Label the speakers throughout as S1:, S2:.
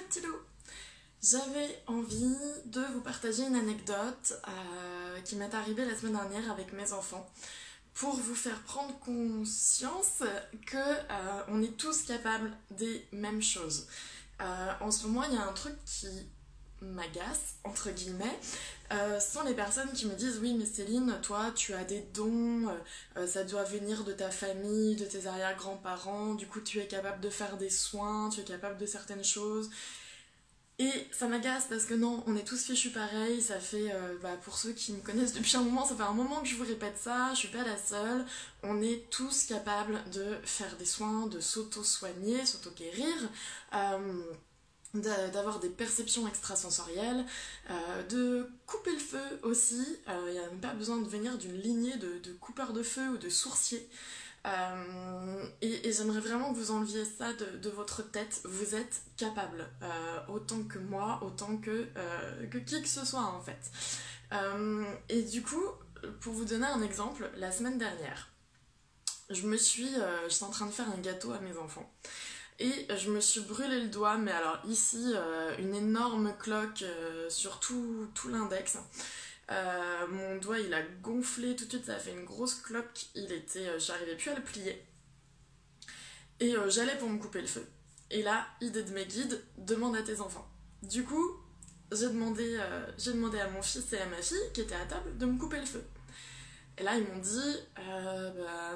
S1: petit loup. J'avais envie de vous partager une anecdote qui m'est arrivée la semaine dernière avec mes enfants pour vous faire prendre conscience que on est tous capables des mêmes choses. En ce moment, il y a un truc qui m'agace, entre guillemets, sont les personnes qui me disent oui mais Céline, toi tu as des dons, ça doit venir de ta famille, de tes arrière-grands-parents, du coup tu es capable de faire des soins, tu es capable de certaines choses. Et ça m'agace parce que non, on est tous fichus pareil, ça fait, pour ceux qui me connaissent depuis un moment, ça fait un moment que je vous répète ça, je suis pas la seule, on est tous capables de faire des soins, de s'auto-soigner, s'auto-guérir, d'avoir des perceptions extrasensorielles, de couper le feu aussi, il n'y a même pas besoin de venir d'une lignée de coupeurs de feu ou de sourciers. Et j'aimerais vraiment que vous enleviez ça de votre tête. Vous êtes capable, autant que moi, autant que qui que ce soit en fait. Et du coup, pour vous donner un exemple, la semaine dernière, j'étais en train de faire un gâteau à mes enfants. Et je me suis brûlé le doigt, mais alors ici, une énorme cloque sur tout l'index. Mon doigt il a gonflé tout de suite, ça a fait une grosse cloque, j'arrivais plus à le plier. Et j'allais pour me couper le feu. Et là, idée de mes guides, demande à tes enfants. Du coup, j'ai demandé à mon fils et à ma fille, qui étaient à table, de me couper le feu. Et là, ils m'ont dit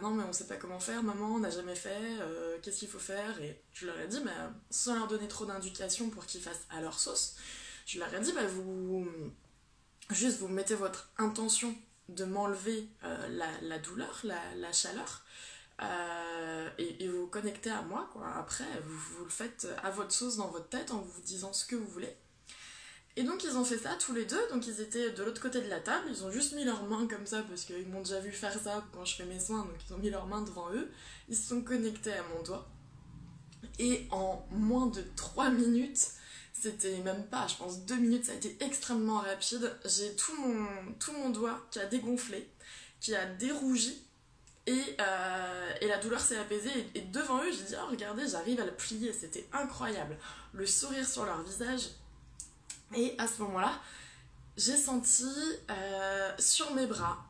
S1: non, mais on sait pas comment faire, maman, on n'a jamais fait, qu'est-ce qu'il faut faire? Et je leur ai dit, sans leur donner trop d'indications pour qu'ils fassent à leur sauce, je leur ai dit, juste vous mettez votre intention de m'enlever la douleur, la chaleur, et vous vous connectez à moi, quoi. Après, vous le faites à votre sauce dans votre tête en vous disant ce que vous voulez. Et donc ils ont fait ça tous les deux, donc ils étaient de l'autre côté de la table, ils ont juste mis leurs mains comme ça parce qu'ils m'ont déjà vu faire ça quand je fais mes soins, donc ils ont mis leurs mains devant eux, ils se sont connectés à mon doigt. Et en moins de 3 minutes, c'était même pas, je pense 2 minutes, ça a été extrêmement rapide, j'ai tout mon doigt qui a dégonflé, qui a dérougi, et la douleur s'est apaisée, et devant eux j'ai dit oh regardez j'arrive à le plier, c'était incroyable, le sourire sur leur visage. Et à ce moment-là, j'ai senti sur mes bras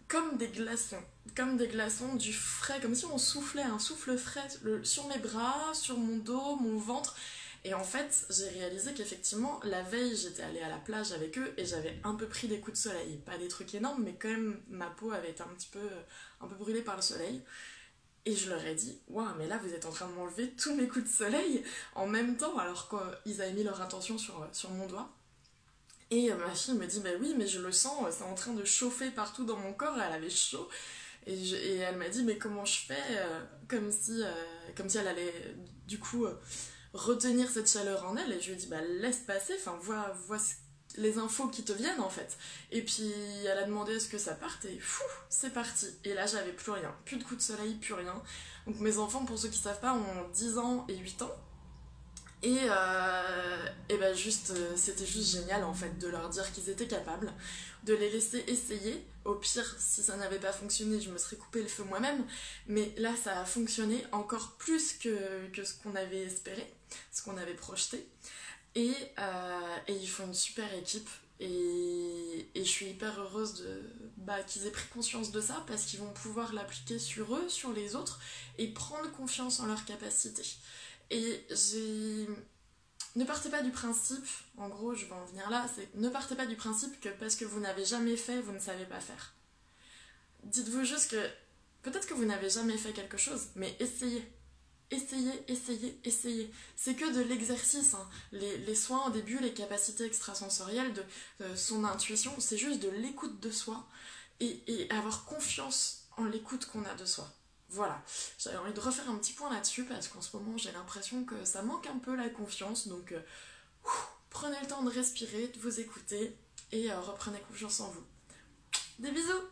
S1: comme des glaçons, du frais, comme si on soufflait un souffle frais sur mes bras, sur mon dos, mon ventre. Et en fait, j'ai réalisé qu'effectivement, la veille, j'étais allée à la plage avec eux et j'avais un peu pris des coups de soleil. Pas des trucs énormes, mais quand même, ma peau avait été un peu brûlée par le soleil. Et je leur ai dit, waouh, mais là vous êtes en train de m'enlever tous mes coups de soleil en même temps, alors qu'ils avaient mis leur intention sur mon doigt. Et ma fille me dit, bah oui, mais je le sens, c'est en train de chauffer partout dans mon corps, elle avait chaud. Et elle m'a dit, mais comment je fais comme si elle allait du coup retenir cette chaleur en elle. Et je lui ai dit, bah laisse passer, enfin vois les infos qui te viennent en fait. Et puis elle a demandé est-ce que ça parte et fou, c'est parti. Et là j'avais plus rien, plus de coups de soleil, plus rien. Donc mes enfants, pour ceux qui savent pas, ont 10 ans et 8 ans. Et c'était juste génial en fait de leur dire qu'ils étaient capables, de les laisser essayer. Au pire, si ça n'avait pas fonctionné, je me serais coupé le feu moi-même. Mais là, ça a fonctionné encore plus que ce qu'on avait espéré, ce qu'on avait projeté. Et ils font une super équipe. Et je suis hyper heureuse qu'ils aient pris conscience de ça parce qu'ils vont pouvoir l'appliquer sur eux, sur les autres et prendre confiance en leurs capacités. Et ne partez pas du principe, en gros je vais en venir là, c'est ne partez pas du principe que parce que vous n'avez jamais fait, vous ne savez pas faire. Dites-vous juste que peut-être que vous n'avez jamais fait quelque chose, mais essayez. Essayez. C'est que de l'exercice, hein. Les soins au début, les capacités extrasensorielles, de son intuition, c'est juste de l'écoute de soi et avoir confiance en l'écoute qu'on a de soi. Voilà, j'avais envie de refaire un petit point là-dessus parce qu'en ce moment j'ai l'impression que ça manque un peu la confiance, donc prenez le temps de respirer, de vous écouter et reprenez confiance en vous. Des bisous!